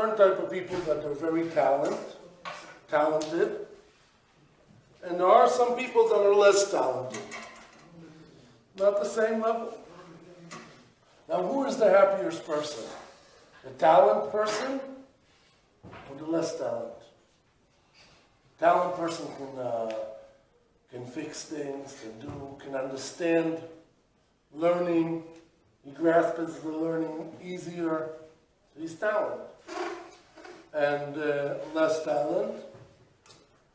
certain type of people that are very talented, and there are some people that are less talented. Not the same level. Now, who is the happiest person? The talent person or the less talent? Talent person can fix things, can understand learning. He grasps the learning easier. So he's talent. And less talent,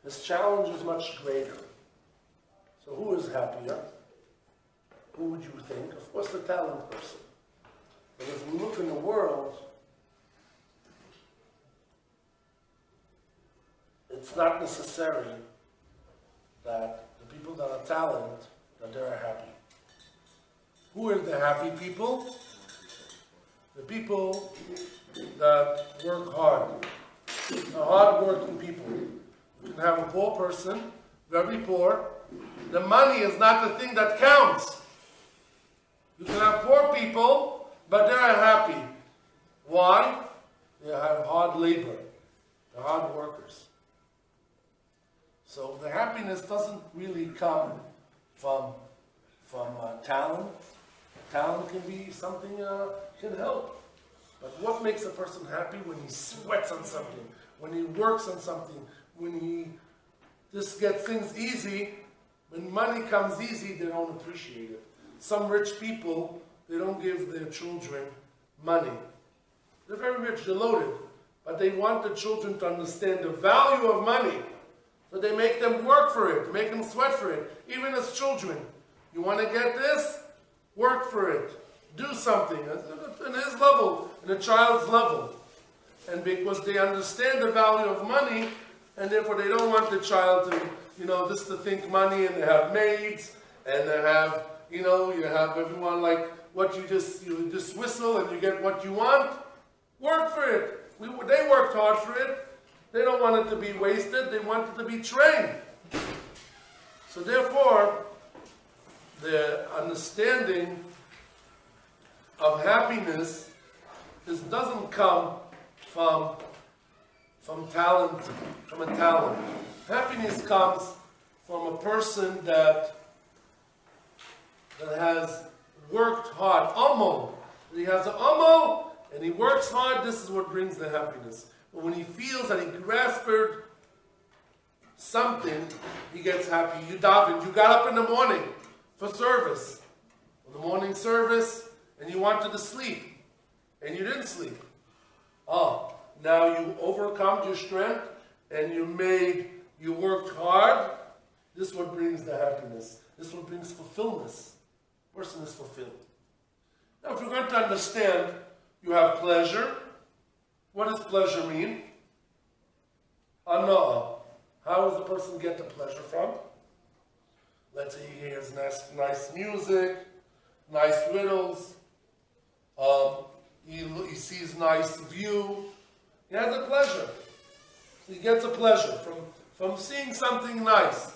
his challenge is much greater. So who is happier? Who would you think? Of course, the talent person. But if we look in the world, it's not necessary that the people that are talent, that they're happy. Who are the happy people? The people that work hard. The hard-working people. You can have a poor person, very poor. The money is not the thing that counts. You can have poor people, but they're happy. Why? They have hard labor. They're hard workers. So the happiness doesn't really come from talent. Talent can be something, can help. But what makes a person happy? When he sweats on something, when he works on something, when he just gets things easy. When money comes easy, they don't appreciate it. Some rich people, they don't give their children money. They're very rich, they're loaded, but they want the children to understand the value of money. So they make them work for it, make them sweat for it, even as children. You want to get this? Work for it. Do something in his level, in a child's level. And because they understand the value of money, and therefore they don't want the child to, just to think money, and they have maids, and they have, you have everyone like what you just whistle and you get what you want. Work for it. They worked hard for it. They don't want it to be wasted. They want it to be trained. So therefore, the understanding of happiness doesn't come from talent, from a talent. Happiness comes from a person that has worked hard. Amo. He has an amo, and he works hard. This is what brings the happiness. But when he feels that he grasped something, he gets happy. You davened. You got up in the morning for service, for the morning service, and you wanted to sleep, and you didn't sleep. Oh, now you overcome your strength, and you worked hard. This is what brings the happiness. This is what brings fulfillment. Person is fulfilled. Now, if you're going to understand, you have pleasure. What does pleasure mean? Anah. How does the person get the pleasure from? Let's say he hears nice music, nice riddles. He sees nice view. He has a pleasure. He gets a pleasure from seeing something nice.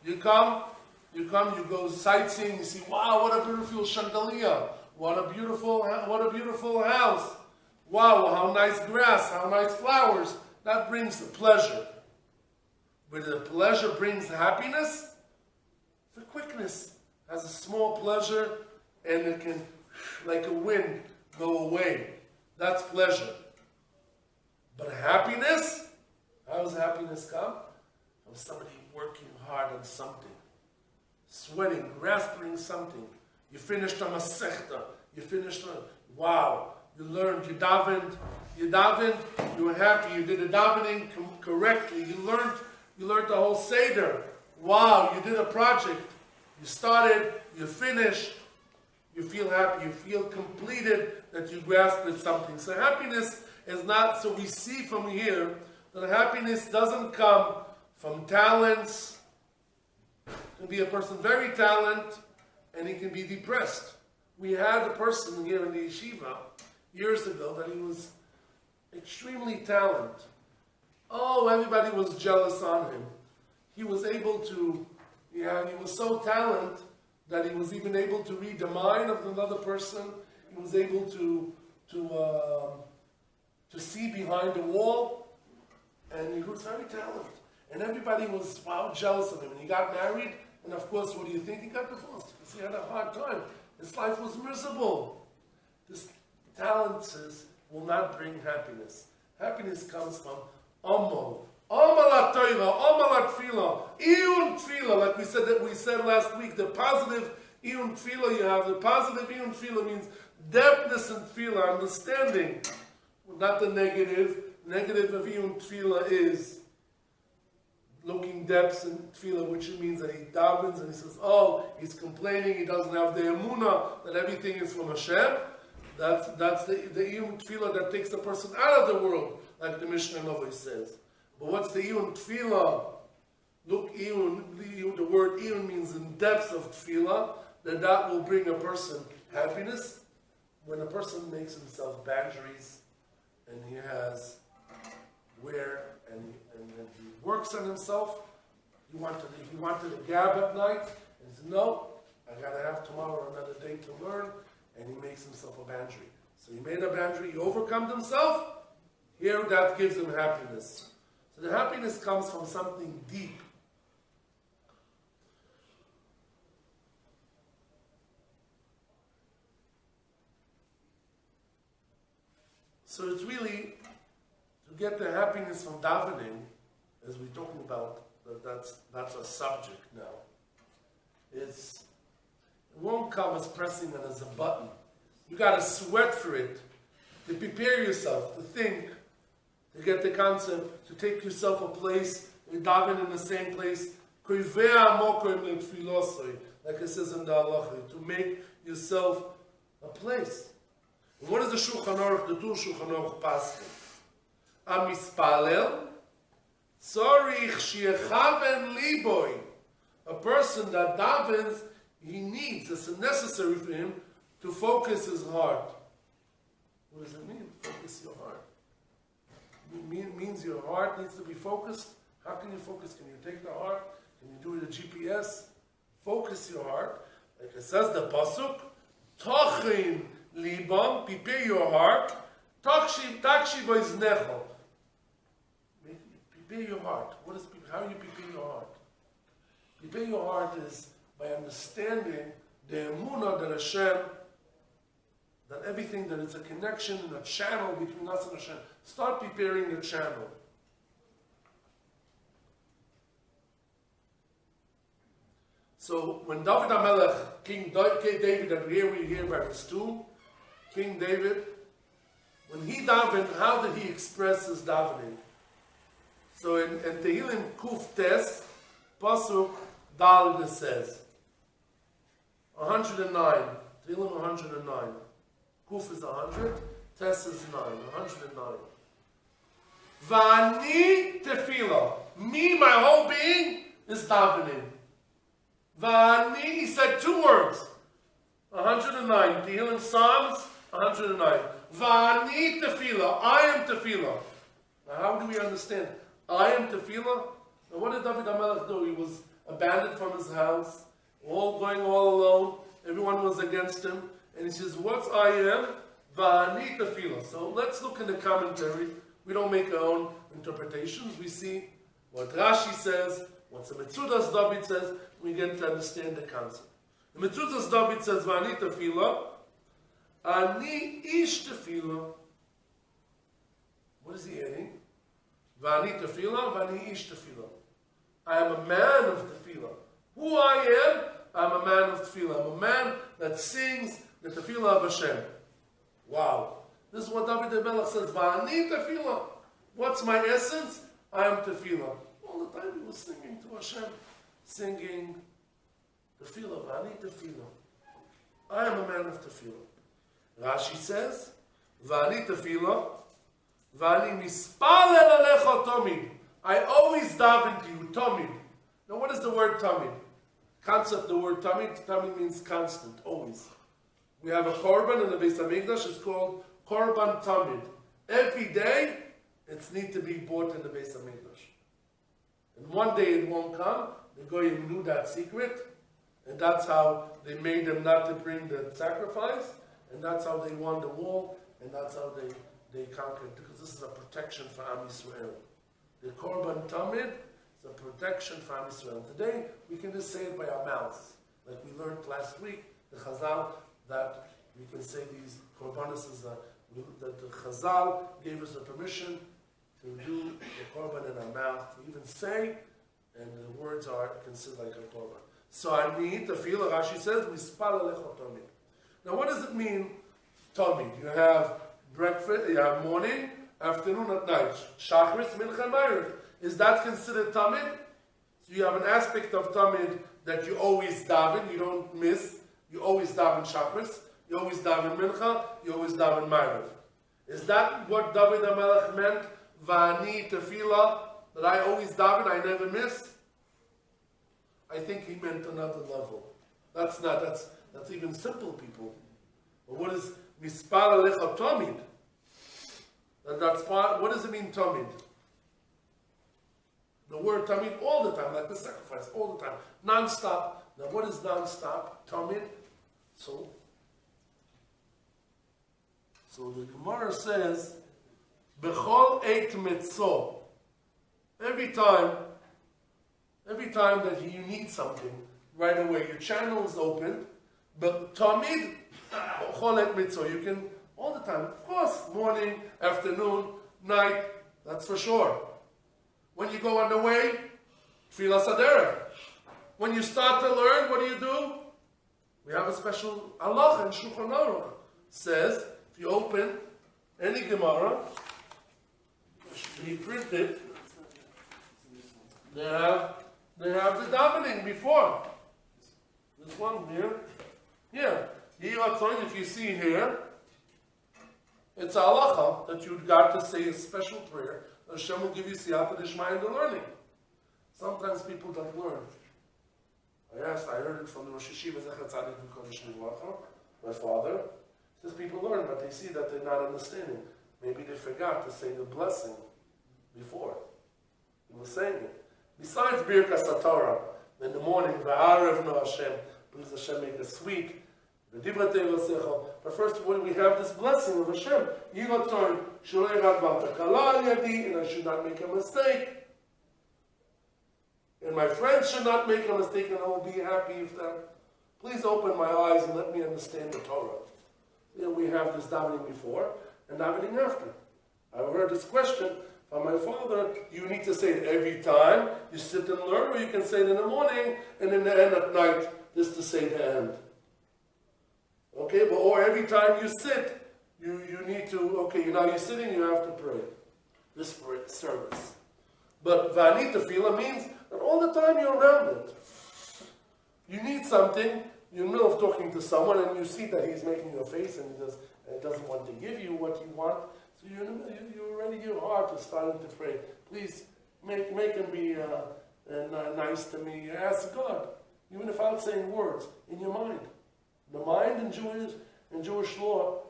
You go sightseeing, you see, wow, what a beautiful chandelier. What a beautiful house. Wow, how nice grass, how nice flowers. That brings the pleasure. But the pleasure brings happiness, the quickness has a small pleasure, and it can, like a wind, go away. That's pleasure. But happiness, how does happiness come? From somebody working hard on something, sweating, grasping something. You finished a masechta. You finished wow. You learned, you davened, you were happy, you did the davening correctly, you learned the whole Seder. Wow, you did a project. You started, you finished, you feel happy, you feel completed that you grasped something. So happiness is not, so we see from here that happiness doesn't come from talents. It can be a person very talented, and he can be depressed. We had a person here in the yeshiva years ago that he was extremely talented. Oh, everybody was jealous on him. He was able to, he was so talented that he was even able to read the mind of another person. He was able to to see behind the wall, and he was very talented. And everybody was, wow, jealous of him. And he got married, and of course, what do you think? He got divorced because he had a hard time. His life was miserable. This talent says will not bring happiness. Happiness comes from Amal. Amal at-Torah, Amal at-Tfilah, Iyun Tfilah, like we said last week, the positive Iyun Tfilah you have. The positive Iyun Tfilah means depthness in Tfilah, understanding, not the negative. Negative of Iyun Tfilah is looking depths in Tfilah, which means that he davens and he says, oh, he's complaining, he doesn't have the emunah, that everything is from Hashem. That's the Iyun Tfilah that takes the person out of the world, like the Mishnah Novi says. But what's the Iyun Tfilah? Look, Iyun, the word Iyun means in depths of Tfilah, that will bring a person happiness. When a person makes himself boundaries, and he has where, and he works on himself, he wanted a gab at night, and he said, no, I gotta have tomorrow another day to learn, and he makes himself a boundary. So he made a boundary, he overcome himself, here that gives him happiness. So the happiness comes from something deep. So it's really, to get the happiness from davening, as we're talking about, that's a subject now. It won't come as pressing and as a button. You got to sweat for it, to prepare yourself, to think, to get the concept, to take yourself a place, you daven in the same place, like it says in the halacha, to make yourself a place. And what is the Shulchan Aruch, the two Shulchan Aruch paskin? Amispalel, tzorich shechaven liboy. A person that davens, he needs, it's necessary for him to focus his heart. What does it mean? Focus your heart. It means your heart needs to be focused. How can you focus? Can you take the heart? Can you do it with a GPS? Focus your heart. Like it says the pasuk, tochin libam, prepare your heart. Takshiv voiznecho. Prepare your heart. How do you prepare your heart? Prepare your heart is by understanding the emunah that Hashem, that everything, that it's a connection and a channel between us and Hashem. Start preparing the channel. So when David HaMelech, King David, that we hear by his tomb, King David, when he davened, how did he express his davening? So in Tehillim Kuf Tes, Pasuk Dalet says, 109, Tehillim 109. Kuf is 100, Tes is 9, 109. Vani tefillah. Me, my whole being, is davening. Vani, he said two words. 109. Tehillim Psalms, 109. Vani tefillah. I am tefillah. Now how do we understand? I am tefillah. Now what did David HaMelech do? He was abandoned from his house, going all alone. Everyone was against him. And he says, what's I am? Vani tefillah. So let's look in the commentary. We don't make our own interpretations. We see what Rashi says, what the Metzudas David says. We get to understand the concept. The Metzudas David says, Vani tefillah. Ani ish tefillah. What is he adding? Vani tefillah, vani ish tefillah. I am a man of tefillah. Who I am? I'm a man of tefillah. I'm a man that sings the tefillah of Hashem. Wow. This is what David HaMelech says. Vani tefillah. What's my essence? I am tefillah. All the time he was singing to Hashem. Singing tefillah. Vani tefillah. I am a man of tefillah. Rashi says, Vani tefillah. Vani mispalel alecha tomid. I always daven to you, tomid. Now what is the word tomid? Concept, the word tamid. Tamid means constant, always. We have a korban in the Beis HaMikdash. It's called korban tamid. Every day, it needs to be bought in the Beis HaMikdash. And one day it won't come. The Goyim knew that secret, and that's how they made them not to bring the sacrifice, and that's how they won the war, and that's how they they conquered, because this is a protection for Am Yisrael. The Korban Tamid is a protection for Am Yisrael. Today, we can just say it by our mouths. Like we learned last week, the Chazal, that we can say these Korbanos that the Chazal gave us the permission to do the Korban in our mouth, to even say, and the words are considered like a Korban. So I need to feel, Rashi says, Mispal Alecha Tamid. Now what does it mean, Tamid? You have breakfast, you have morning, afternoon, at night. Shachris, Mincha, and Ma'ariv. Is that considered Tamid? So you have an aspect of Tamid that you always daven, you don't miss. You always daven Shachris, you always daven Mincha, you always daven Ma'ariv. Is that what David HaMelech meant? Va'ani tefillah, that I always daven, I never miss? I think he meant another level. That's even simple, people. But what is Mispal Alecha Tamid? That's part. What does it mean, Tamid? The word Tamid, all the time, like the sacrifice, all the time, non-stop. Now, what is non-stop? Tamid. So the Gemara says, Bechol eit metzo. Every time that you need something, right away, your channel is open. But Tamid, Bechol eit metzo. You can all the time, of course, morning, afternoon, night. That's for sure. When you go on the way, Tfilas Haderech. When you start to learn, what do? We have a special halacha in Shulchan Aruch. Says, if you open any Gemara, you print it, they have the davening before. This one here. Here. If you see here, it's a halacha that you've got to say a special prayer. Hashem will give you siyata d'shmaya in the learning. Sometimes people don't learn. I heard it from the Rosh Yeshiva, my father. He says people learn, but they see that they're not understanding. Maybe they forgot to say the blessing before. He was saying it. Besides Birkas Torah, in the morning, V'arev no Hashem, please Hashem make us sweet. But first, when we have this blessing of Hashem, and I should not make a mistake. And my friends should not make a mistake, and I will be happy if that. Please open my eyes and let me understand the Torah. We have this davening before and davening after. I heard this question from my father. You need to say it every time you sit and learn, or you can say it in the morning and in the end at night, just to say the end. Okay, but or every time you sit, you need to, okay, now you're sitting, you have to pray. This service. But V'ani tefillah means that all the time you're around it. You need something, you're in the middle of talking to someone and you see that he's making a face and he doesn't want to give you what you want. So you're ready, your heart is starting to pray. Please make him be nice to me. Ask God, even without saying words, in your mind. The mind in Jewish law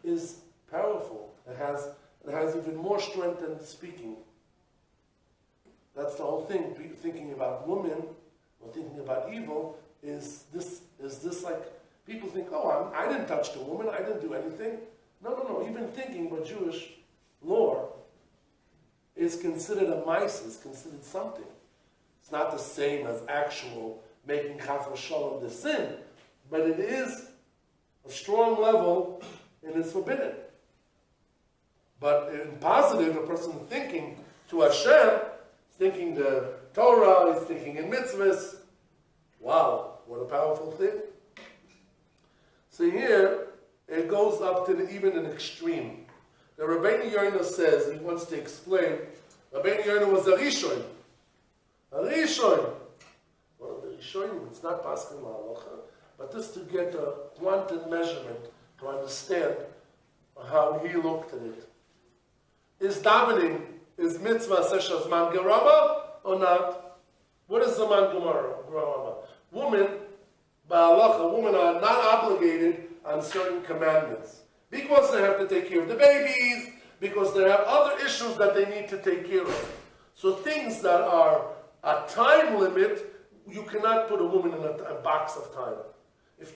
is powerful. It has even more strength than speaking. That's the whole thing. Thinking about women or thinking about evil is this like people think, oh, I didn't touch the woman, I didn't do anything. No. Even thinking about Jewish law is considered a mice, is considered something. It's not the same as actual making chas v'shalom the sin, but it is a strong level and it's forbidden. But in positive, a person thinking to Hashem, thinking the Torah, he's thinking in mitzvahs. Wow, what a powerful thing. So here, it goes up to even an extreme. The Rabbeinu Yonah says, he wants to explain, Rabbeinu Yonah was a Rishon. A Rishon. Well, the Rishonim, it's not Paschal Halacha, but just to get a quantum measurement, to understand how he looked at it. Is davening, is mitzvah sesha zman gerama or not? What is zaman gerama? Women, by halacha, women are not obligated on certain commandments. Because they have to take care of the babies, because they have other issues that they need to take care of. So things that are a time limit, you cannot put a woman in a box of time.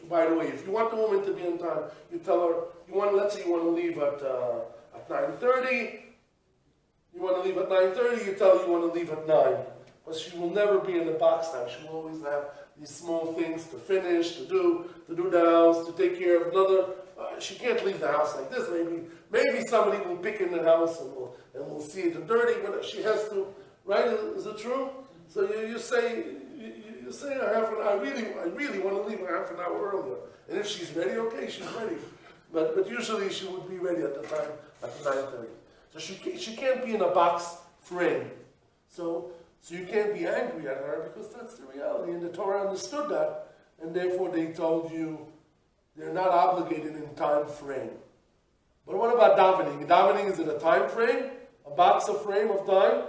By the way, if you want the woman to be on time, you tell her, let's say you want to leave at at 9:30. You want to leave at 9:30, you tell her you want to leave at 9. Because she will never be in the box time. She will always have these small things to finish, to do the house, to take care of another. She can't leave the house like this. Maybe somebody will pick in the house and we'll see it dirty, but she has to, right? Is it true? So you say a half an hour. I really want to leave a half an hour earlier. And if she's ready, okay, she's ready. But usually she would be ready at the time at 9:30. So she can't be in a box frame. So you can't be angry at her because that's the reality. And the Torah understood that, and therefore they told you they're not obligated in time frame. But what about davening? Davening is in a time frame, a box of frame of time.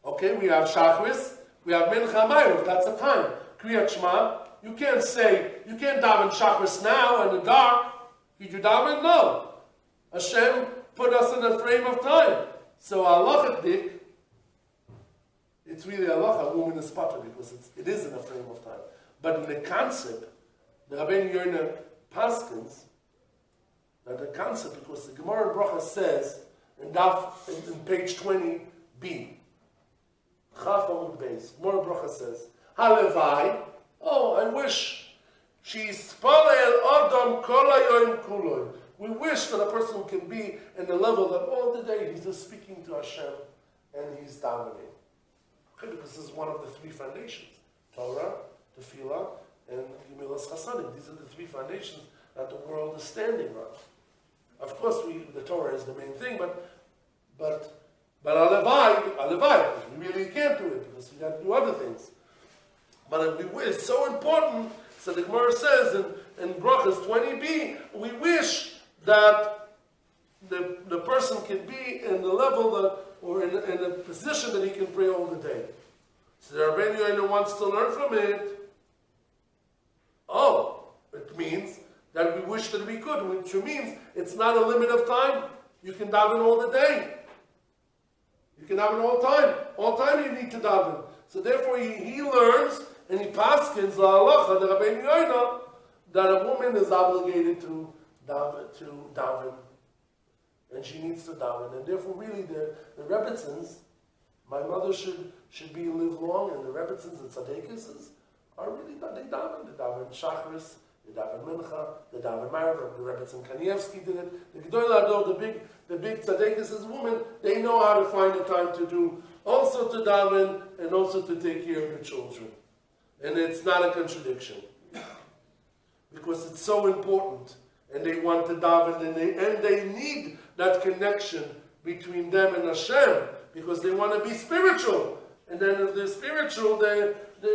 Okay, we have Shachris, we have Mincha Ma'ariv, that's a time. Kriyat Shema, you can't daven Shachris now in the dark. Did you daven? No. Hashem put us in a frame of time. So halachadik, it's really halacha, a woman is potter because it is in a frame of time. But in the concept, the Rabbeinu Yonah paskins, that the concept, because the Gemara in Bracha says, in page 20b, Chaf Amud Beis, Gemara in Bracha says, Halevai, I wish, she's Spalel Adam Kol Hayom Kuloi. We wish that a person can be in the level that all the day he's just speaking to Hashem and he's davening. Okay, because this is one of the three foundations. Torah, Fela, and Gemilas Chasadim. These are the three foundations that the world is standing on. Of course, the Torah is the main thing, but Alevai, we really can't do it because we got to do other things. But it's so important. So the Gemara says in Brachas 20b, we wish that the person can be in the level that, or in a position that he can pray all the day. So the Rabbeinu Yonah wants to learn from it. It means that we wish that we could, which means it's not a limit of time. You can daven all the day. You can daven all time. All time you need to daven. So therefore he learns and he paskins la halacha, the Rabbeinu Yonah, that a woman is obligated to daven. And she needs to daven. And therefore really the Rebbitzins, my mother should live long, and the Rebbitzins and Tzaddikas are really, they daven Shachris, they daven Mincha, they daven Ma'ariv, the Rebbitzin Kanievsky did it. The Gedolei Hador, the big Tzaddikas women, they know how to find the time to do, also to daven, and also to take care of the children. And it's not a contradiction. Because it's so important. And they want to daven, and they need that connection between them and Hashem, because they want to be spiritual. And then if they're spiritual, they're in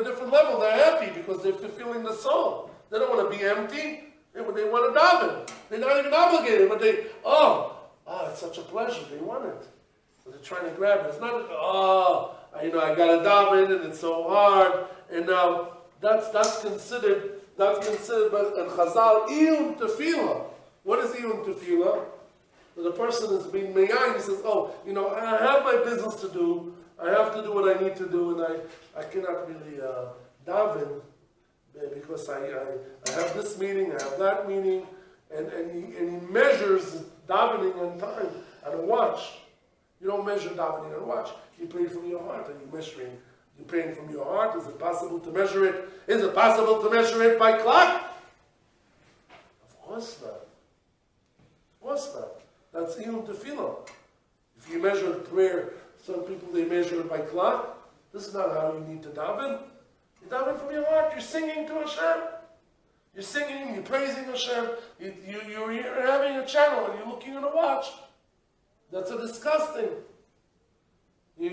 a different level. They're happy because they're fulfilling the soul. They don't want to be empty. They want to daven. They're not even obligated, but it's such a pleasure. They want it. So they're trying to grab it. It's not, I got to daven, and it's so hard. And now that's considered by Chazal iyun tefillah. What is iyun tefillah? The person is being meyayin. He says, I have my business to do. I have to do what I need to do, and I cannot really daven because I have this meeting, I have that meeting, and he measures davening on time on a watch. You don't measure davening on a watch. You pray from your heart, and you're praying from your heart. Is it possible to measure it? Is it possible to measure it by clock? Of course not. Of course not. That's iyun tefillah. If you measure prayer, some people they measure it by clock. This is not how you need to daven. You daven from your heart. You're singing to Hashem. You're singing. You're praising Hashem. You're having a channel and you're looking at a watch. That's a disgusting.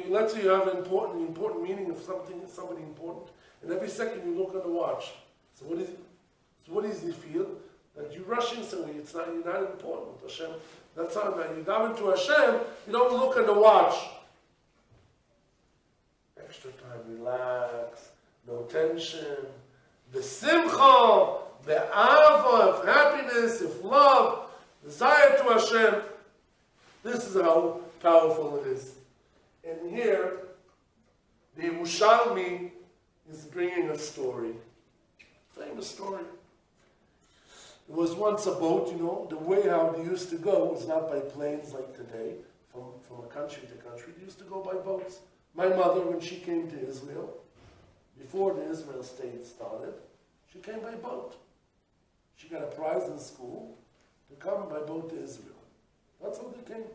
Let's say you have an important meaning of somebody important, and every second you look at the watch. So what does he feel? That you're rushing somewhere. You're not important. Hashem. That's how you daven to Hashem. You don't look at the watch. Extra time, relax, no tension. The simcha, the ava of happiness, of love, desire to Hashem. This is how powerful it is. And here, the Yerushalmi is bringing a story. Famous story. There was once a boat, the way how they used to go was not by planes like today, from a country to country. They used to go by boats. My mother, when she came to Israel, before the Israel state started, she came by boat. She got a prize in school to come by boat to Israel. That's how they came.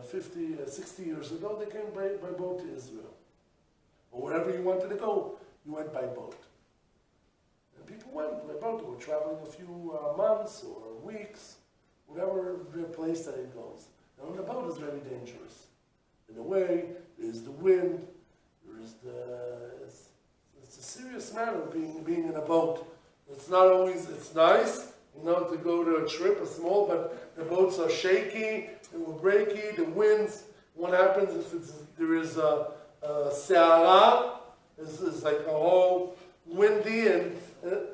60 years ago, they came by boat to Israel. Or wherever you wanted to go, you went by boat. And people went by boat. They were traveling a few months or weeks, whatever place that it goes. Now, on the boat is very dangerous. In a way, there's the wind, it's a serious matter being in a boat. It's not always, it's nice, to go to a trip, small, but the boats are shaky, they were breaky, the winds. What happens if there is a se'ara, it's like a whole windy and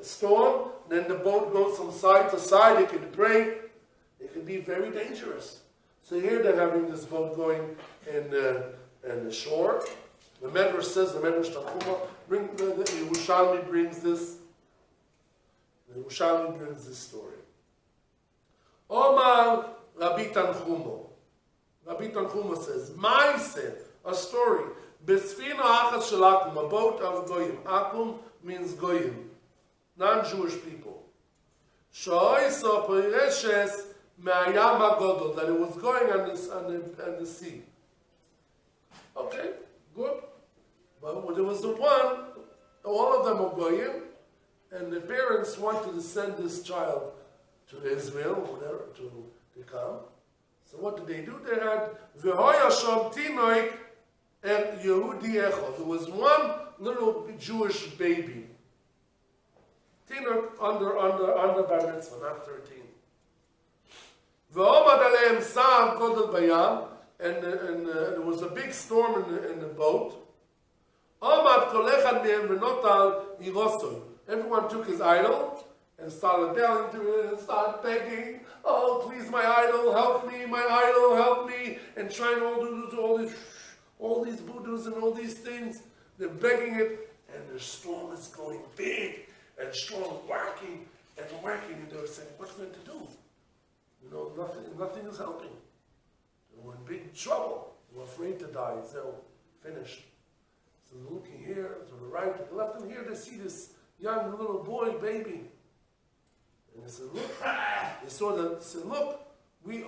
storm, then the boat goes from side to side, it can break, it can be very dangerous. So here they're having this boat going in the shore. The Medrash says, the Medrash Tanchuma, the Yerushalmi brings this. The Yerushalmi brings this story. Omar Rabbi Tanchuma. Rabbi Tanchuma says, Maise, a story. Besfina achas shel Akum, a boat of Goyim. Akum means Goyim, non-Jewish people. Shoisa Pereshes Me'ayam HaGodol, that it was going on the sea. Okay, good. But there was the one, all of them were Goyim, and the parents wanted to send this child to Israel, whatever, to come. So what did they do? They had V'hoya Shom Tinoik and Yehudi Echad. There was one little Jewish baby. Tinoik under Bar Mitzvah, not 13. V'omad aleim sa'ar kodel bayam, and there was a big storm in the boat. Omad kol echad mehem v'notal yirosoy. Everyone took his idol and started bowing to it and started begging, oh, please, my idol, help me, and trying to do all these Buddhas and all these things. They're begging it, and the storm is going big and strong, whacking, and they're saying, what's going to do? Nothing is helping. They were in big trouble. They were afraid to die. So, finished. So they're looking here, to the right, to the left, and here they see this young little boy, baby. And they said, look, they saw that, they said, look,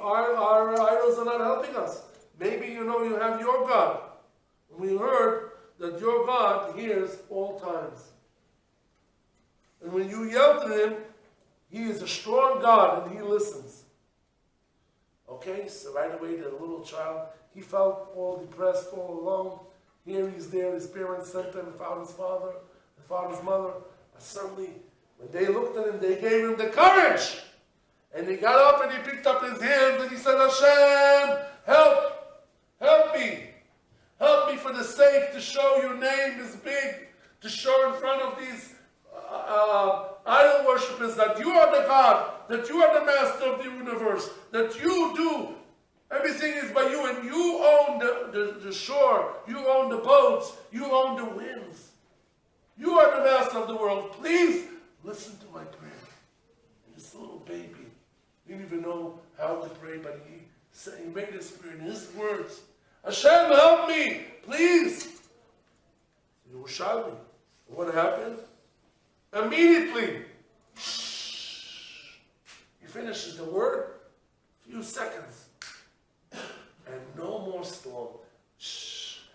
our idols are not helping us. Maybe you have your God. And we heard that your God hears all times. And when you yell to him, he is a strong God and he listens. Okay, so right away the little child, he felt all depressed, all alone. Here he's there, his parents sent him, found his father, the father's mother. But suddenly, when they looked at him, they gave him the courage. And he got up and he picked up his hands and he said, Hashem, help me. Help me for the sake to show your name is big, to show in front of these idol worshippers that you are the God, that you are the master of the universe, that you do, everything is by you, and you own the shore, you own the boats, you own the winds. You are the master of the world. Please listen to my prayer. And this little baby didn't even know how to pray, but he made his prayer in his words. Hashem, help me, please. You were shouting. What happened? Immediately, he finishes the word, few seconds, and no more storm.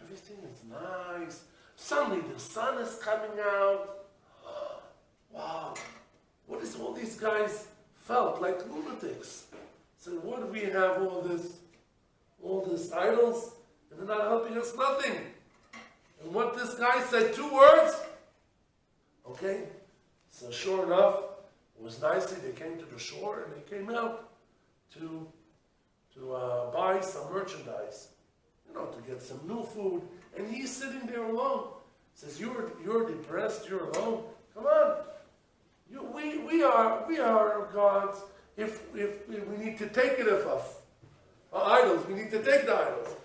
Everything is nice. Suddenly the sun is coming out. Wow, what is all these guys felt like lunatics? So what do we have all these idols, and they're not helping us nothing. And what this guy said, 2 words. Okay. So sure enough, it was nicely, they came to the shore and they came out to buy some merchandise, to get some new food. And he's sitting there alone. Says, you're depressed, you're alone. Come on. We are gods. If we need to take it of us. Idols, we need to take the idols.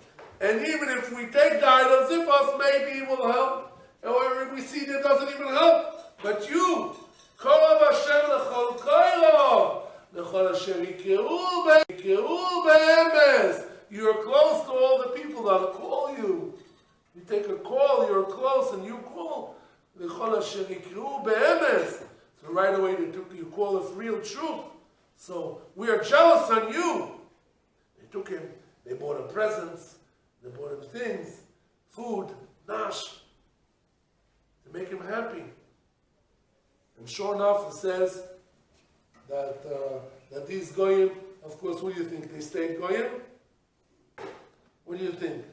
And even if we take the idols, if us, maybe it will help. Or we see that it doesn't even help. But you Korov Hashem lechol koirov, lechol asher yikre'u be'emes. You are close to all the people that call you. You take a call, you're close, and you call. Lechol asher yikre'u be'emes. So right away you call us real truth. So we are jealous on you. They took him, they bought him presents, they bought him things, food, nash, to make him happy. And sure enough, it says that these goyim, of course, what do you think? They stayed goyim? What do you think?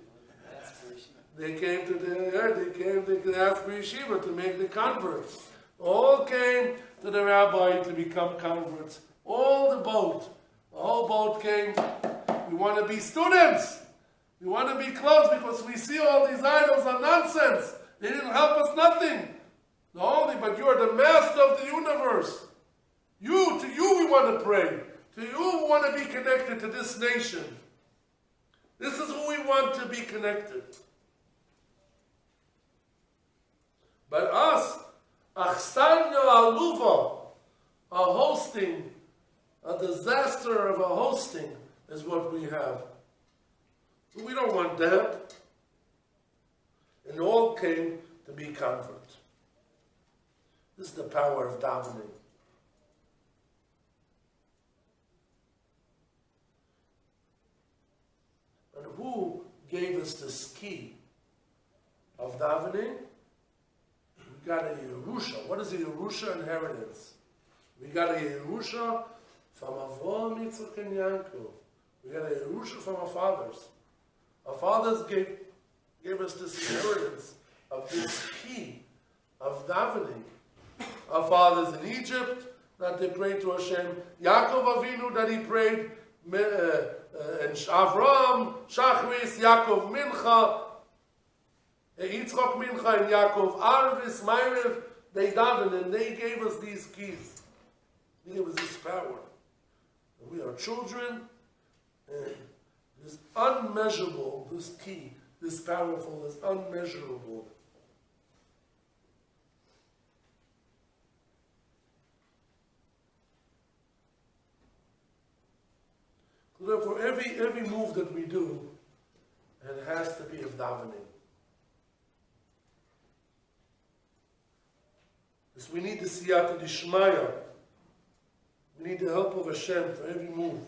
They came to the ask for yeshiva to make the converts. All came to the rabbi to become converts. All the whole boat came. We want to be students. We want to be close because we see all these idols are nonsense. They didn't help us nothing. But you're the master of the universe. To you we want to pray. To you we want to be connected to this nation. This is who we want to be connected. But us, Achsanya Aluva, a hosting, a disaster of a hosting is what we have. We don't want that. And all came to be convert. This is the power of davening. And who gave us this key of davening? We got a Yerusha. What is a Yerusha inheritance? We got a Yerusha from Avraham, Yitzchak, and Yaakov. We got a Yerusha from our fathers. Our fathers gave us this inheritance of this key of davening. Our fathers in Egypt, that they prayed to Hashem. Yaakov Avinu, that he prayed, and Avraham, Shachris, Yaakov Mincha, Yitzchak Mincha, and Yaakov Arvis, Ma'ariv, they davened, and they gave us these keys. They gave us this power. And we are children, and this unmeasurable, this key, this powerful, is unmeasurable. Therefore, every move that we do, it has to be of davening. Because we need the siyata d'ishmaya. We need the help of Hashem for every move.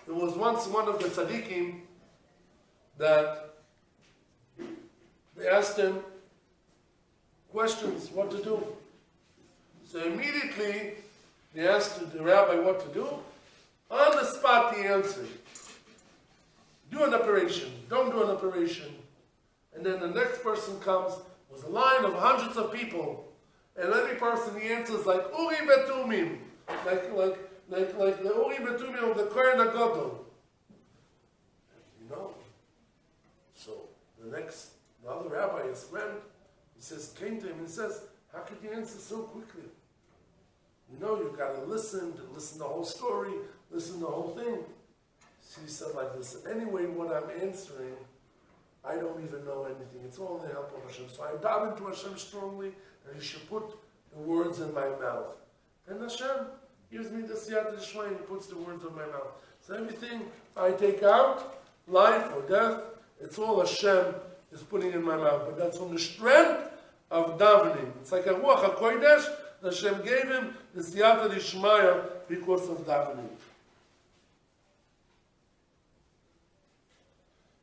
There was once one of the tzaddikim that they asked him questions, what to do. So immediately they asked the rabbi what to do. On the spot he answered, do an operation, don't do an operation. And then the next person comes with a line of hundreds of people, and every person he answers like Urim Betumim, like the Urim Betumim of the Kohen HaGadol. So the other rabbi, his friend, came to him and says, how could you answer so quickly? You've got to listen the whole story, listen the whole thing. So he said like this, anyway, what I'm answering, I don't even know anything. It's all in the help of Hashem. So I daven to Hashem strongly, and He should put the words in my mouth. And Hashem gives me the siyata d'shmaya, and He puts the words in my mouth. So everything I take out, life or death, it's all Hashem is putting in my mouth. But that's from the strength of davening. It's like a ruach hakodesh. Hashem gave him the siyata d'shmaya because of davening.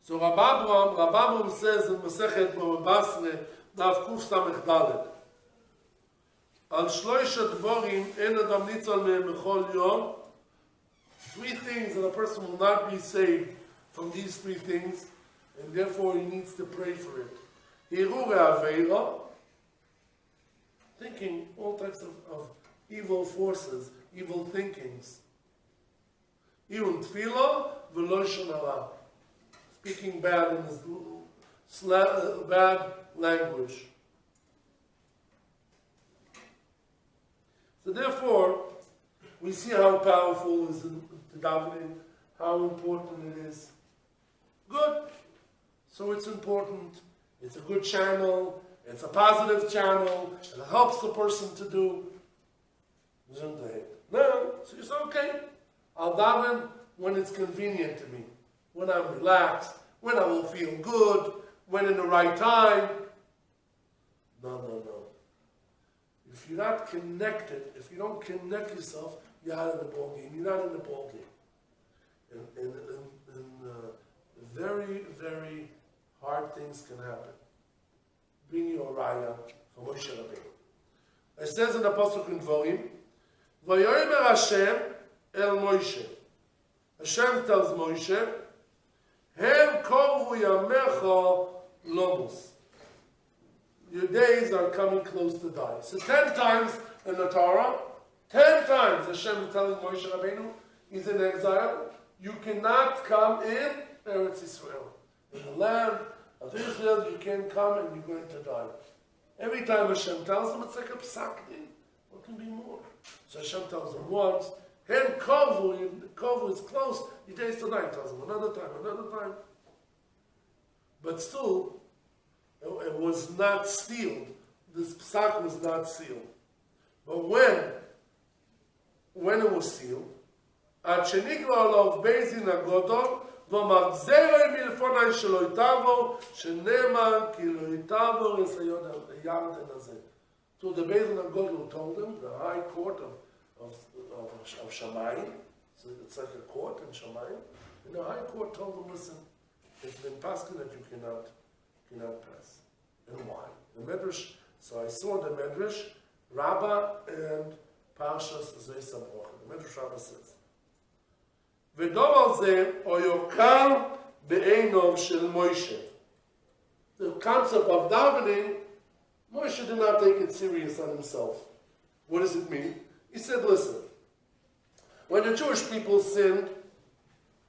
So Rabbi Abraham says in Masechet Botzer, Daf Kuf Samech Dalet, Al shloisha dvorim en adam nitzal mehem b'chol yom. 3 things that a person will not be saved from these 3 things, and therefore he needs to pray for it. Hirure aveira, thinking all types of evil forces, evil thinkings. Irun tefillah v'lo shonara, speaking bad in his bad language. So therefore, we see how powerful is the davening, how important it is. Good. So it's important, It's a good channel. It's a positive channel. It helps the person to do. No, so you say, okay, I'll daven when it's convenient to me, when I'm relaxed, when I will feel good, when in the right time. No. If you're not connected, if you don't connect yourself, you're out of the ball game. You're not in the ball game. And very, very hard things can happen. Bring you a raya from Moshe Rabbeinu. It says in the Pasuk in Dvorim, Vayomer Hashem el Moshe. Hashem tells Moshe, Hem kovu yamecha lomos. Your days are coming close to die. So 10 times in the Torah, 10 times Hashem is telling Moshe Rabbeinu, he's in exile, you cannot come in Eretz Yisrael. In the land of Israel, you can't come and you're going to die. Every time Hashem tells him, it's like a psak din. What can be more? So Hashem tells him once, Hen kovu is close, your days to die. He tells him another time. But still, it was not sealed. This psak was not sealed. But when it was sealed, עד שנגלה עליו בייזין הגודל, ומחזרה מלפוני שלא יתעבור, שנאמר כי לא יתעבור את הירדן הזה. So the Beis Din told him, the high court of Shamayim, so it's like a court in Shamayim, and the high court told him, listen, it's been paskin that you cannot pass. And why? The Medrash, so I saw the Medrash, Rabbah and Parshas Zeis HaBrocha. The Medrash Rabbah says, ודוב על זה, או יוקר בעיניו של מוישה. The concept of davening, Moshe did not take it serious on himself. What does it mean? He said, listen, when the Jewish people sinned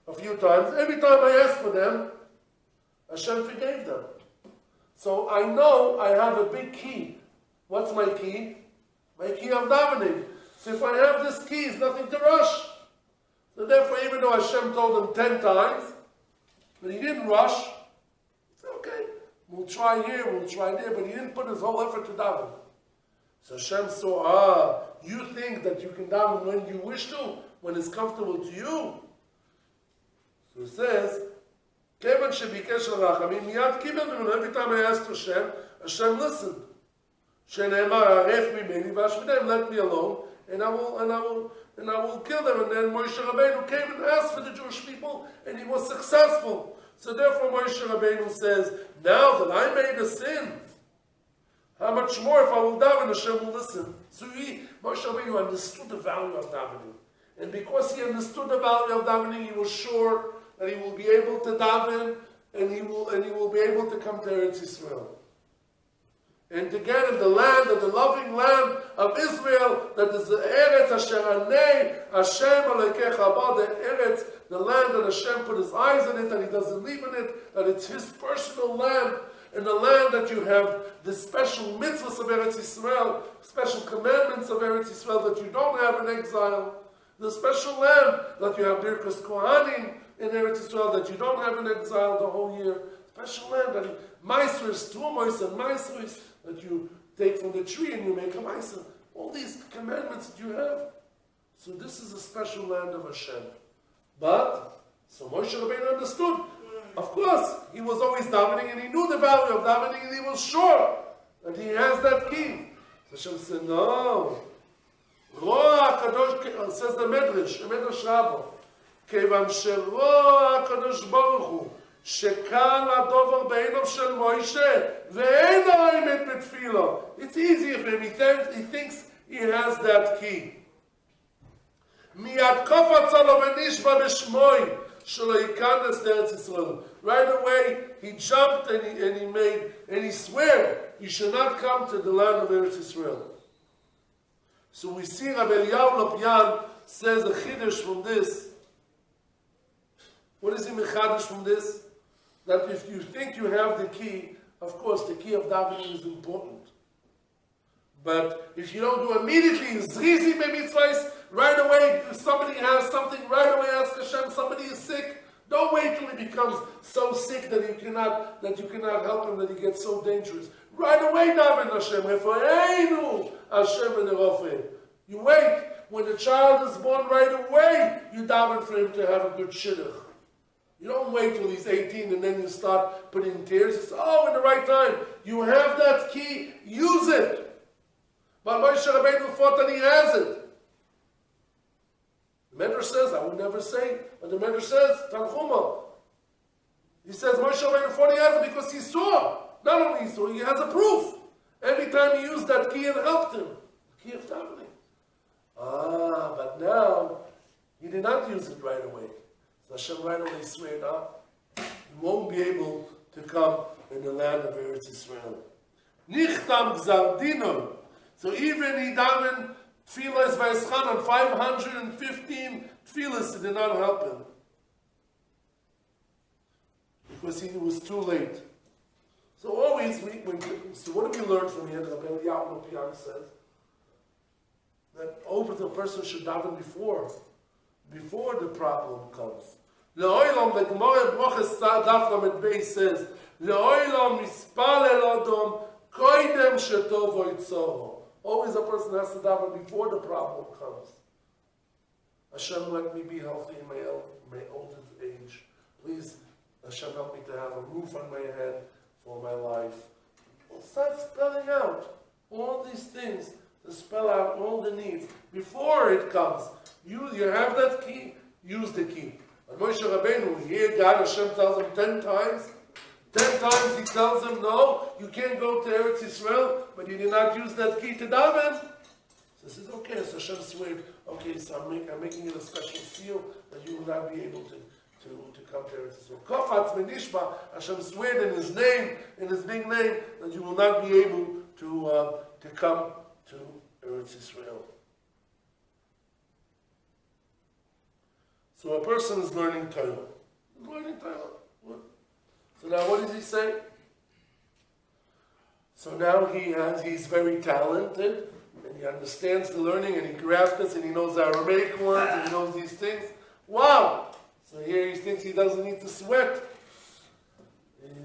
a few times, every time I asked for them, Hashem forgave them. So I know I have a big key. What's my key? My key of davening. So if I have this key, it's nothing to rush. So therefore, even though Hashem told him 10 times, but he didn't rush, he said, okay, we'll try here, we'll try there, but he didn't put his whole effort to daven. So Hashem saw, you think that you can daven when you wish to, when it's comfortable to you. So he says, every time I asked Hashem, Hashem listened. Let me alone, and I will kill them. And then Moshe Rabbeinu came and asked for the Jewish people, and he was successful. So therefore Moshe Rabbeinu says, now that I made a sin, how much more if I will daven, Hashem will listen. So Moshe Rabbeinu understood the value of davening. And because he understood the value of davening, he was sure that he will be able to daven, and he will be able to come to Eretz Yisrael. And to get in the land, of the loving land of Israel, that is the Eretz Asher Anei Hashem Alekecha Ba, the Eretz, the land that Hashem put his eyes in it, that he doesn't leave in it, that it's his personal land, and the land that you have the special mitzvahs of Eretz Yisrael, special commandments of Eretz Yisrael that you don't have in exile, the special land that you have Birkas Kohanim in Eretz Yisrael that you don't have in exile the whole year, special land that Maisris, Tumois and Maisris, that you take from the tree and you make a ma'aser. All these commandments that you have. So this is a special land of Hashem. But, so Moshe Rabbeinu understood. Of course, he was always davening and he knew the value of davening and he was sure that he has that key. So Hashem said, no. Roa HaKadosh, says the Medrash Rabbah, Kevan sheroa HaKadosh Baruch Hu, שקל הדובר בעיניו של מוישה ואין האמת בתפילה. It's easy for him. He thinks he has that key. מיד קופץ עליו ונשבע בשמוי שלא ייכנס לארץ ישראל. Right away he jumped and he swore he should not come to the land of Eretz Israel. So we see Rabbi Eliyahu Lopian says a chiddush from this. What is he mechadish from this? That if you think you have the key, of course the key of davening is important. But if you don't do immediately, zrizi b'mitzvahs, right away, if somebody has something, right away ask Hashem, somebody is sick, don't Don't wait till he becomes so sick that you cannot help him, that he gets so dangerous. Right away, daven Hashem. Reforeinu Hashem v'nerofeh. You wait. When the child is born, right away, you daven for him to have a good shidduch. You don't wait till he's 18 and then you start putting tears. It's, oh, in the right time. You have that key, use it. But Moshe Rabbeinu thought that he has it. The Medrash says, I would never say, but the Medrash says, Tanchuma. He says Moshe Rabbeinu thought he has it because he saw. Not only he saw, he has a proof. Every time he used that key, it helped him. The key of davening. But now, he did not use it right away. So Hashem right away swore, you won't be able to come in the land of Eretz Yisrael. Nichtam gzar dinon. So even he davened tefillas v'eschan on 515 tefillas, it did not help him. Because he was too late. So always, so what do we learn from here? Rabbi Yosef says that over the person should daven before the problem comes. Le'olam, the Gemara Brochus Daf Lamed Beis says, Le'olam mispalel Adam koidem shetovo yitzoro. Always a person has to daven before the problem comes. Hashem, let me be healthy in my old age. Please, Hashem, help me to have a roof on my head for my life. We'll start spelling out all these things, to spell out all the needs. Before it comes, you have that key, use the key. And Moshe Rabbeinu, here God Hashem tells him 10 times. 10 times he tells him, no, you can't go to Eretz Yisrael, but you did not use that key to daven. So he says, okay, so Hashem swore, okay, so I'm making it a special seal that you will not be able to come to Eretz Yisrael. Kofatz Menishba, Hashem swore in his name, in his big name, that you will not be able to come to Eretz Yisrael. So a person is learning Torah. He's learning Torah. So now what does he say? So now he's very talented, and he understands the learning, and he grasps it, and he knows Aramaic words, and he knows these things. Wow! So here he thinks he doesn't need to sweat.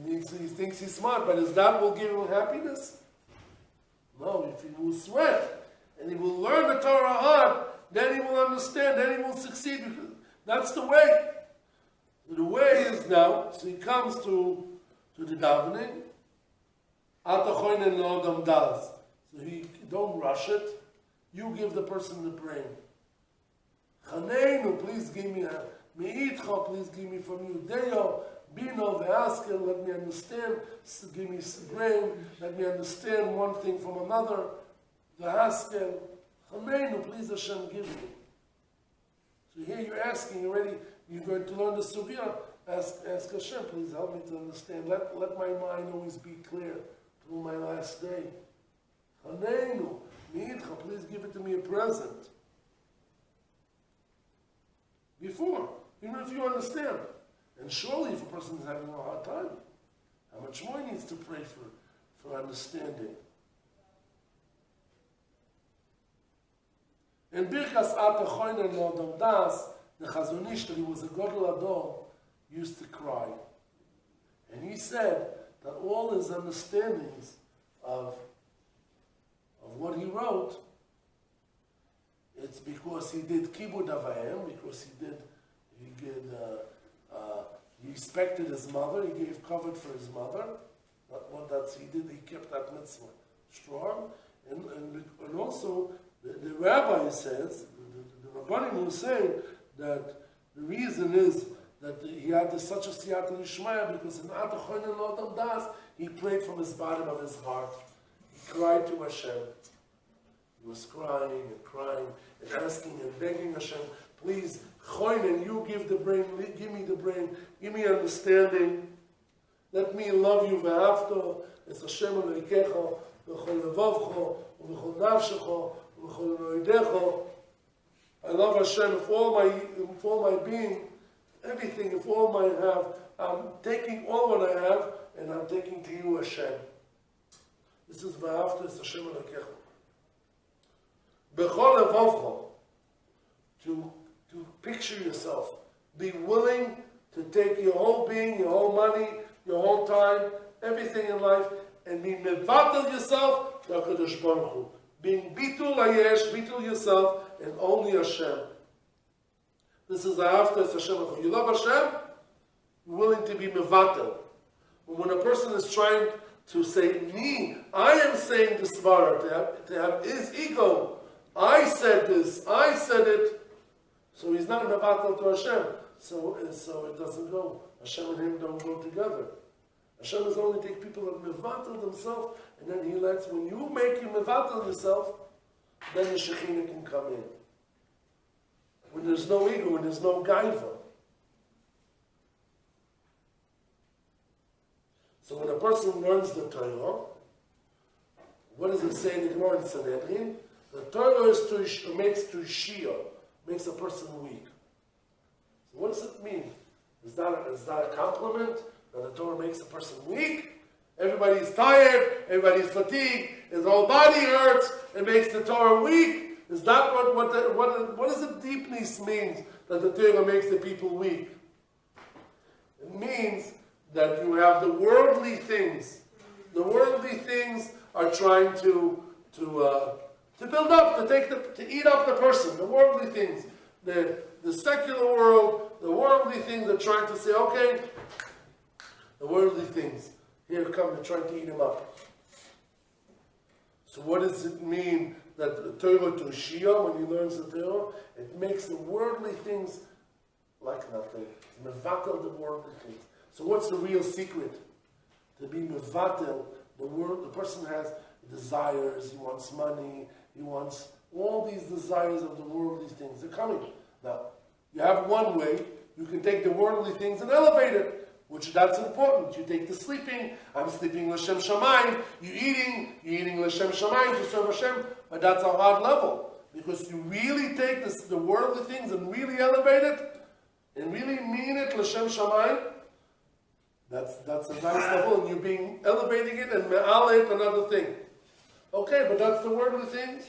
He thinks he's smart, but is that will give him happiness? No, if he will sweat, and he will learn the Torah hard, then he will understand, then he will succeed, because that's the way. The way is now, so he comes to the davening. Atachoinen lo'odam das. So he don't rush it. You give the person the brain. Chaneinu, please give me a meitcha, please give me from you. Deo, bino ve'askel, let me understand. Give me brain. Let me understand one thing from another. Ve'askel, chaneinu, please Hashem, give me. So here you're asking already. You're going to learn the Sugya. Ask Hashem, please help me to understand. Let my mind always be clear through my last day. Haneinu, Mi'idcha, please give it to me a present. Before, even if you understand. And surely if a person is having a hard time, how much more he needs to pray for understanding. In Birkas Ata Choyner Le'odam Das, the Chazon Ish, that he was a Godel Ador, used to cry. And he said that all his understandings of what he wrote, it's because he did Kibud Avayim, because he respected his mother, he gave cover for his mother. He kept that mitzvah strong. And also, the rabbi says, the Rabbanim will say that the reason is that he had such a siyata l'shmaya because in Ata Choyner Le'odam Das, he prayed from his bottom of his heart. He cried to Hashem. He was crying and asking and begging Hashem, please, Choyner, you give the brain, give me the brain, give me understanding. Let me love you ve'afto, es Hashem Elokecha, v'chol levavcho, v'chol nafshecho, v'chol noidecho. I love Hashem with all my being, everything, with all my have. I'm taking all what I have, and I'm taking to you, Hashem. This is v'afto es Hashem Elokecha. B'chol levavcho, to picture yourself, be willing to take your whole being, your whole money, your whole time, everything in life, and be mevatel yourself to HaKadosh Baruch Hu. Being bitul hayesh, bitul yourself, and only Hashem. This is after Hashem. You love Hashem, you're willing to be mevatel. When a person is trying to say, me, I am saying this svara, to have his ego, I said this, I said it, so he's not mevatel to Hashem. So it doesn't go. Hashem and him don't go together. Hashem is only take people that mevatel themselves, and then he lets, when you make you mevatel yourself, then the Shekhinah can come in. When there's no ego, when there's no gaiva. So when a person learns the Torah, what does it say in the Gemara in Sanhedrin? The Torah makes to shia, makes a person weak. So what does it mean? Is that a compliment? That the Torah makes a person weak? Everybody's tired, everybody's fatigued, his whole body hurts, it makes the Torah weak? Is that what does the deepness mean that the Torah makes the people weak? It means that you have the worldly things. The worldly things are trying to build up, to eat up the person. The worldly things, the secular world, the worldly things are trying to say, okay, the worldly things, here come, they're trying to eat him up. So what does it mean that the Torah to Shia, when he learns the Torah, it makes the worldly things like nothing. It's mevatel the worldly things. So what's the real secret? To be mevatel, the person has desires, he wants money, he wants all these desires of the worldly things. They're coming. Now, you have one way, you can take the worldly things and elevate it, which that's important. You take the sleeping, I'm sleeping l'shem shamayim, you're eating l'shem shamayim to serve Hashem, but that's a hard level. Because you really take the worldly things and really elevate it, and really mean it l'shem shamayim, that's a nice level, and you're elevating it and me'aleh another thing. Okay, but that's the worldly things,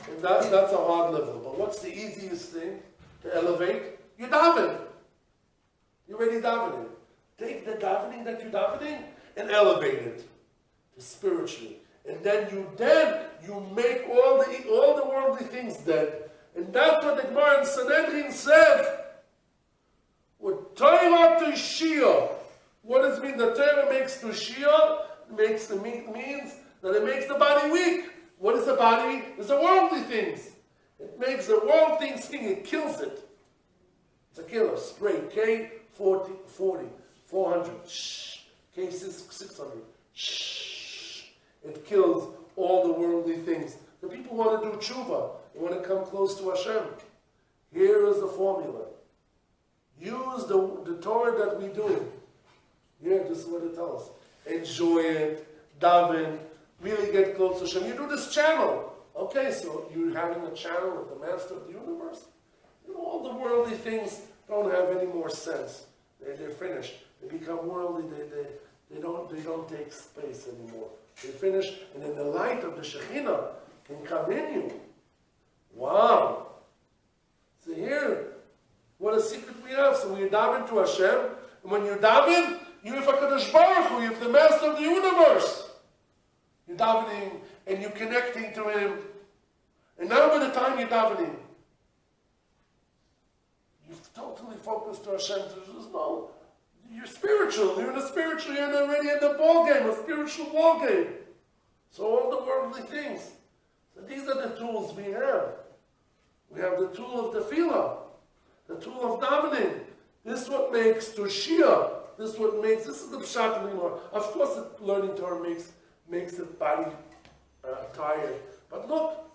and that's a hard level. But what's the easiest thing to elevate? You daven. You're already davening. Take the davening that you're davening and elevate it to spiritually. And then you make all the worldly things dead. And that's what the Gemara in Sanhedrin says. With Torah to Shia. What does it mean? The Torah makes to Shia, means that it makes the body weak. What is the body? It's the worldly things. It makes the world things sing, it kills it. It's a killer. Spray K40, 400, K600, it kills all the worldly things. The people want to do tshuva. They want to come close to Hashem. Here is the formula. Use the Torah that we do. Here, this is what it tells us. Enjoy it, daven, really get close to Hashem. You do this channel. Okay, so you're having a channel with the Master of the Universe. All the worldly things don't have any more sense. They're finished. They become worldly. They don't take space anymore. They finish, and then the light of the Shekhinah can come in you. Wow! So here, what a secret we have. So we daven to Hashem, and when you daven, you have HaKadosh Baruch Hu, you have the Master of the Universe. You're davening, and you're connecting to Him. And now by the time you're davening, you've totally focused to Hashem. You're spiritual. You're in a spiritual, you're already in the ball game, a spiritual ball game. So all the worldly things. So these are the tools we have. We have the tool of the Fela, the tool of davening. This is what makes Tushia. This is the Pshat anymore. Of course, learning Torah makes the body tired. But look,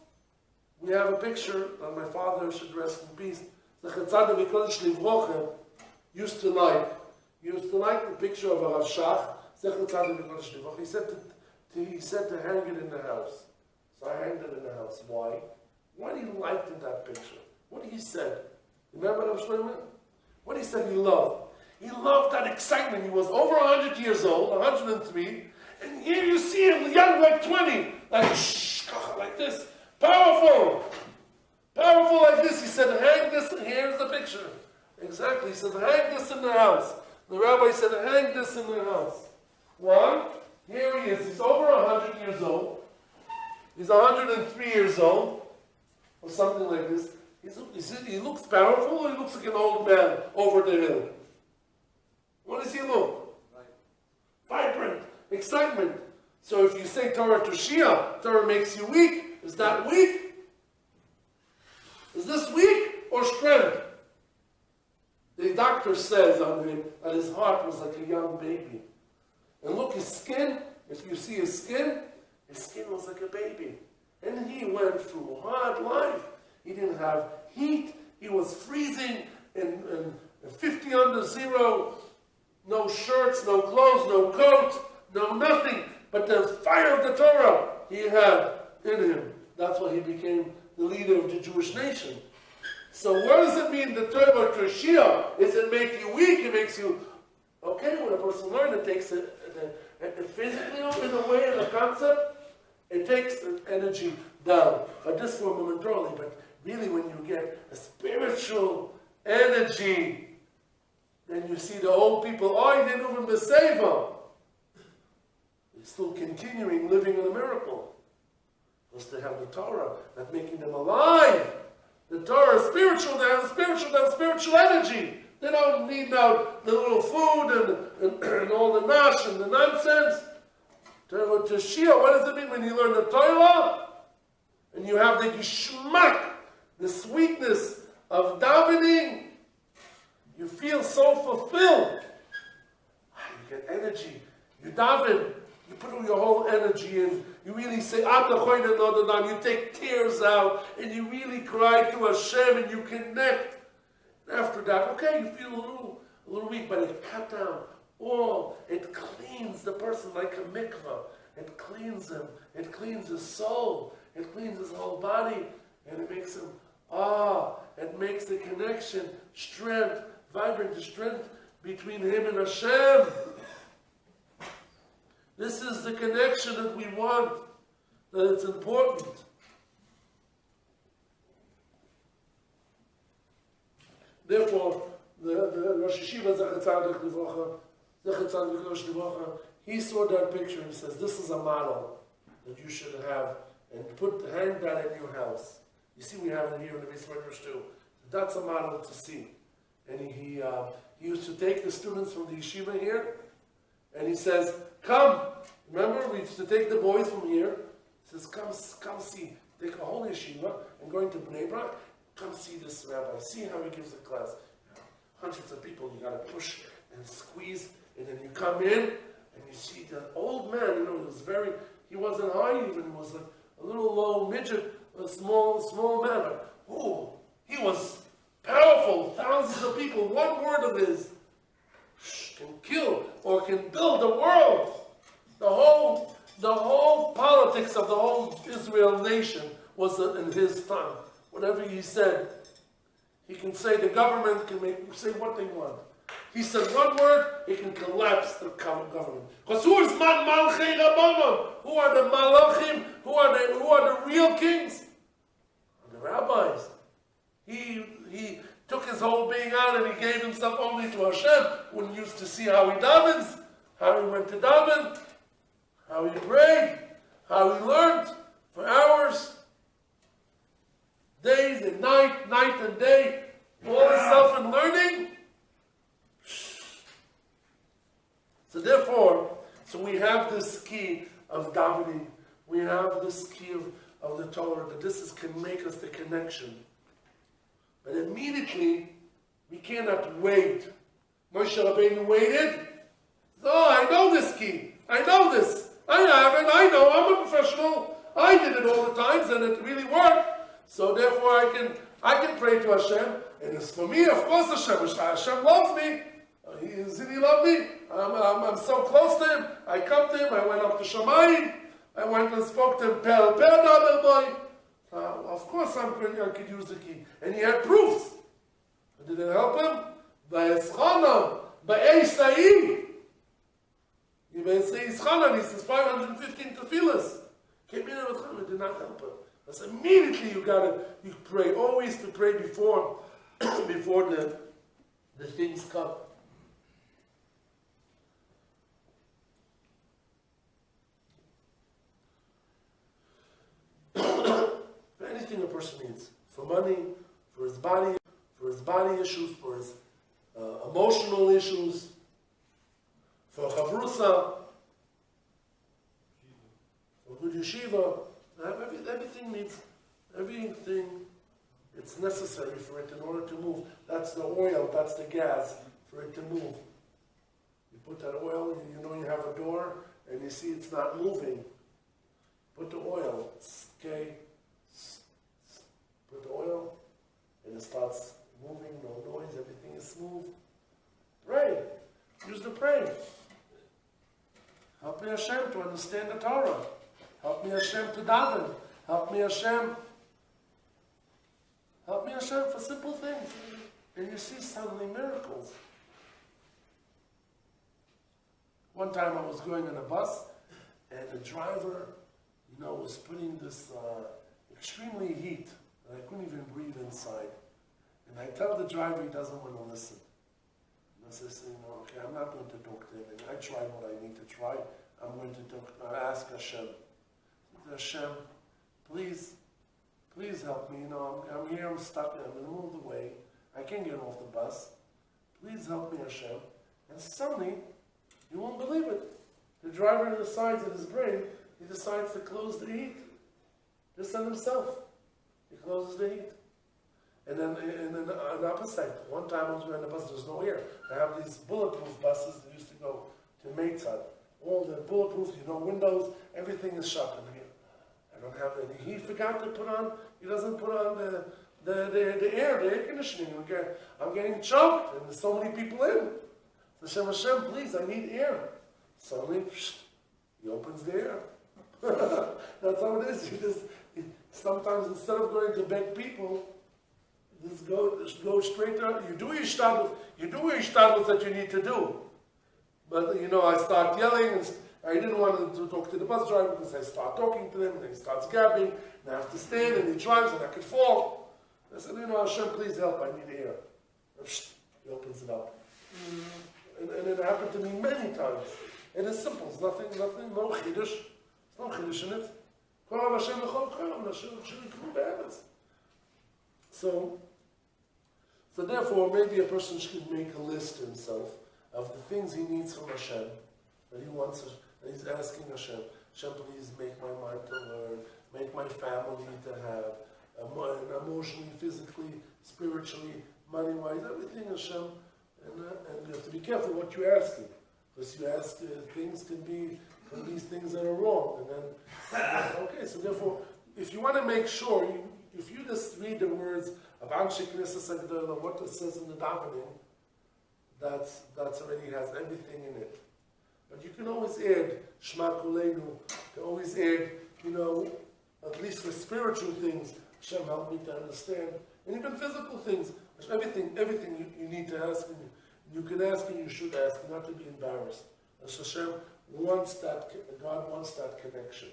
we have a picture that my father, should rest in peace, the Chetzad V'Kodesh Livrocha, used to like the picture of a Rav Shach, he said to hang it in the house. So I hanged it in the house. Why? What he liked in that picture. What he said. Remember Rav Shlomo? What he said he loved. He loved that excitement. He was over 100 years old, 103, and here you see him young like 20, like this. Powerful like this. He said, hang this, and here's the picture. Exactly. He said, hang this in the house. The rabbi said, hang this in the house. One, here he is. He's over 100 years old. He's 103 years old, or something like this. He looks powerful, or he looks like an old man over the hill? What does he look? Vibrant, excitement. So if you say Torah to Shia, Torah makes you weak. Is that weak? Is this weak or strength? The doctor says on him that his heart was like a young baby. And look, his skin, if you see his skin was like a baby. And he went through a hard life. He didn't have heat. He was freezing and 50 under zero. No shirts, no clothes, no coat, no nothing. But the fire of the Torah he had in him. That's why he became the leader of the Jewish nation. So what does it mean, the Torah to Shia? Does it make you weak? It makes you... Okay, when a person learns, it takes it physically in a way, in a concept, it takes the energy down. But this for momentarily. But really when you get a spiritual energy, then you see the old people, oh, they didn't even beseva. They're still continuing living in a miracle. Because they have the Torah that's making them alive. The Torah is spiritual, they have spiritual energy. They don't need now the little food and all the nash and the nonsense. To Shia, what does it mean when you learn the Torah? And you have the geschmack, the sweetness of davening. You feel so fulfilled. You get energy. You daven. You put all your whole energy in. You really say, you take tears out, and you really cry to Hashem, and you connect. After that, okay, you feel a little weak, but it cut down all. It cleans the person like a mikvah. It cleans him. It cleans his soul. It cleans his whole body, and it makes him it makes the connection, strength, vibrant, the strength between him and Hashem. This is the connection that we want, that it's important. Therefore, the Rosh Yeshiva Zechat Tzaddik, he saw that picture and he says, this is a model that you should have, and hang that in your house. You see, we have it here in the basement too. That's a model to see. And he used to take the students from the yeshiva here, and he says, come. Remember, we used to take the boys from here. He says, come see. Take a whole yeshiva and going to Bnei Brak. Come see this rabbi. See how he gives a class. Hundreds of people, you got to push and squeeze, and then you come in, and you see that old man, he wasn't high even, he was a little low midget, a small man, but he was powerful. Thousands of people, one word of his can kill or can build the world. The whole politics of the whole Israel nation was in his tongue. Whatever he said, he can say the government can say what they want. He said one word, he can collapse the government. Because who is Malchei Rabbanon? Who are the Malachim? Who are the real kings? The rabbis. He took his whole being out and he gave himself only to Hashem. When you used to see how he davens, how he went to daven, how he prayed, how he learned for hours, days and night and day, all himself in learning. So therefore, we have this key of davening. We have this key of the Torah, that this can make us the connection. But immediately, we cannot wait. Moshe Rabbeinu waited. Oh, I know this key. I know this. I have it. I know. I'm a professional. I did it all the times, and it really worked. So therefore, I can pray to Hashem. And it's for me, of course, Hashem loves me. Does he love me? I'm so close to him. I come to him. I went up to Shamayim. I went and spoke to him. Of course, I could use the key. And he had proofs. Did it help him? By Eschana, by Eisai. He says 515 tefillas. Came in with him. It did not help him. That's immediately you pray. Always to pray before the the things come. For anything a person needs, for money, for his body issues, for his emotional issues, for chavrusa, for good yeshiva, everything, it's necessary for it in order to move. That's the oil, that's the gas for it to move. You put that oil, you know you have a door, and you see it's not moving. Put the oil, okay? Put the oil, and it starts moving, no noise, everything is smooth. Pray. Use the pray. Help me Hashem to understand the Torah. Help me Hashem to daven. Help me Hashem for simple things. And you see suddenly miracles. One time I was going on a bus, and the driver, was putting this extremely heat, and I couldn't even breathe inside. And I tell the driver he doesn't want to listen. And I says, okay, I'm not going to talk to him. And I tried what I need to try. I'm going to ask Hashem. Hashem, please help me. I'm here, I'm stuck, I'm in the middle of the way. I can't get off the bus. Please help me, Hashem. And suddenly, you won't believe it. The driver decides in his brain, he decides to close the heat. Just on himself. He closes the heat. And then on the opposite, one time I was going on the bus, there's no air. I have these bulletproof buses that used to go to Meitzad. All the bulletproof, windows, everything is shut in here. I don't have any. He forgot to put on, he doesn't put on the air conditioning. I'm getting choked, and there's so many people in. Hashem, please, I need air. Suddenly, he opens the air. That's how it is. Sometimes instead of going to beg people, just go straight to, you do your shtadlus that you need to do. But I start yelling, and I didn't want to talk to the bus driver because I start talking to him, and he starts gabbing, and I have to stand, and he drives, and I could fall. I said, Hashem, please help, I need air. He opens it up. And it happened to me many times. And it's simple, it's nothing, no chiddush. There's no chiddush in it. So therefore, maybe a person should make a list to himself of the things he needs from Hashem, that he wants, that he's asking Hashem. Hashem, please make my mind to learn, make my family to have, emotionally, physically, spiritually, money-wise, everything Hashem. And you have to be careful what you're asking, because you ask things can be these things that are wrong, and then okay. So therefore, if you want to make sure, if you just read the words of Anshe Knesset Agdola, what it says in the davening, that's already has everything in it. But you can always add Shema Kuleinu. You can always add, at least for spiritual things, Hashem help me to understand, and even physical things. Everything you need to ask, and you can ask and you should ask, not to be embarrassed. As Hashem wants that, God wants that connection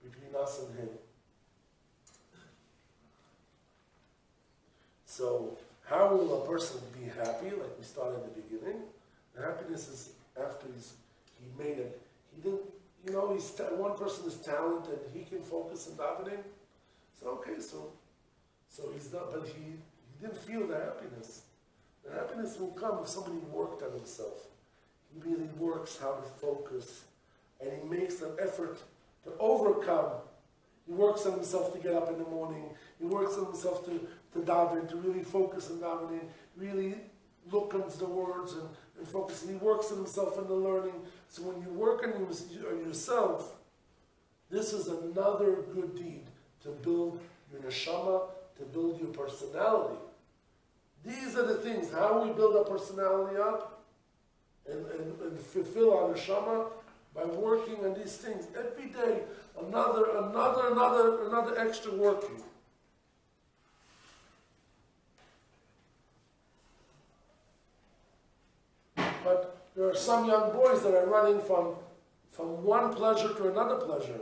between us and Him. So, how will a person be happy? Like we started at the beginning, the happiness is after he made it. He didn't, one person is talented, he can focus on davening. So okay, so he's not, but he didn't feel the happiness. The happiness will come if somebody worked on himself. He really works how to focus, and he makes an effort to overcome. He works on himself to get up in the morning. He works on himself to daven, to really focus on davening, really look into the words and focus. And he works on himself in the learning. So when you work on yourself, this is another good deed to build your neshama, to build your personality. These are the things, how we build our personality up and fulfill our neshama by working on these things. Every day, another extra working. But there are some young boys that are running from one pleasure to another pleasure.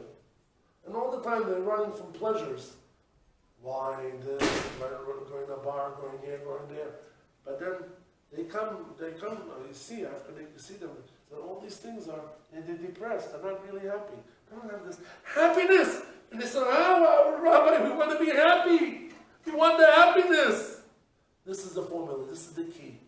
And all the time they're running from pleasures. Wine, this, going to a bar, going here, going there. But then They come, you see, after you see them, that all these things are, and they're depressed, they're not really happy. They don't have this happiness. And they say, Rabbi, we want to be happy. We want the happiness. This is the formula, this is the key.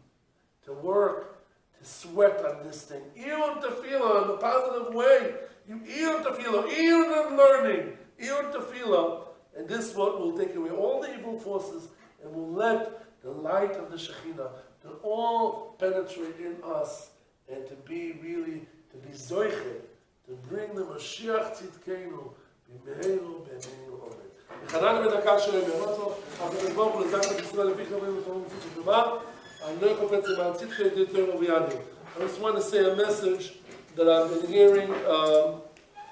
To work, to sweat on this thing. Iyun tefillah in a positive way. You iyun tefillah, iyun in learning, iyun tefillah. And this what will take away all the evil forces and will let the light of the Shekhinah to all penetrate in us and to be really, to be zoiche, to bring the Mashiach tzidkeinu, b'meheiru b'meheiru omed. וחנן בדקה שלהם ירוצו, אבל נגמור ולזכת את ישראל לפי חברים ותורם ציצות לומר, אני לא קופץ למען צדקה ידיד תורה ויעדים. I just want to say a message that I've been hearing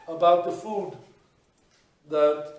about the food that